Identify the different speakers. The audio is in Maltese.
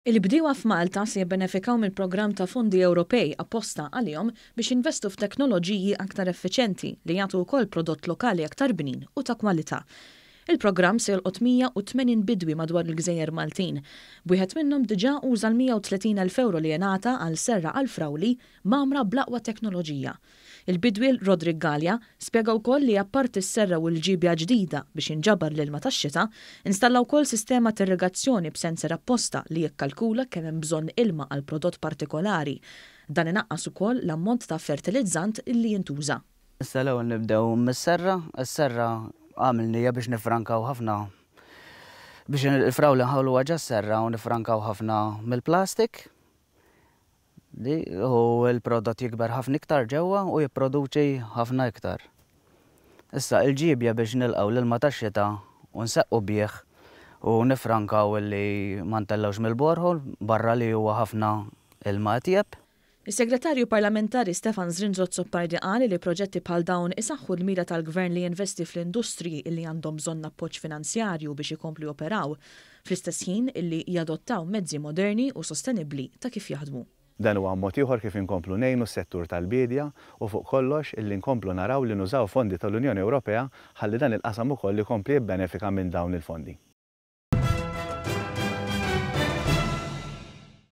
Speaker 1: Il-bdiewa f'Malta se jibbenefikaw mill-programm ta' fondi Ewropej apposta għalihom biex investu f'teknoloġiji aktar effiċenti li jagħtu wkoll prodott lokali aktar bnin u ta' kwalità. Il-programm se jolqot 180 bidwi madwar il-Gżejjer Maltin. Wieħed minnhom diġà uża l-130,000 euro li jingħata għal serra għal frawli mamra bl-aqwa teknoloġija. Il-bidwi Rodrik Galja spjega wkoll li apparti s-serra u l-ġibja ġdida biex inġabar l-ilma tax-xita, installaw wkoll sistema ta' irrigazzjoni b'senser apposta li jikkalkula kemm hemm bżonn ilma għal prodott partikolari. Dan inaqqas ukoll l-ammont ta' fertilizzant li jintuża.
Speaker 2: Issa l-ewwel nibdew mis-serra, is-serra għamilnija biex nifrankaw ħafna biex il-frawli nħawlu għaġa s-serra u nifrankaw ħafna mill-plastik u l-prodott jikber ħafna iktar ġewwa u jipproduċi ħafna iktar. Issa il-ġibja biex nilqgħu l-ilma tax-xita u nseqqu bih u nifrankaw li ma ntellewx mill-borħol barra li huwa ħafna ilma tjeb.
Speaker 1: Is-Segretarju Parlamentari Stefan Zrindzot-Soppardi qal li proġetti bħal dawn isaħħu l-mira tal-Gvern li jinvesti fl-industriji illi għandhom bżonn appoġġ finanzjarju biex ikomplu operaw, fl-istess ħin illi jadottaw mezzi moderni u sostenibbli ta' kif jaħdmu.
Speaker 3: Dan huwa mod ieħor kif inkomplu ngħinu s-settur tal-bidja u fuq kollox illi nkomplu naraw li nużaw fondi tal-Unjoni Ewropea ħalli dan il-qasam ukoll ikompli jibbenefika minn dawn il-fondi.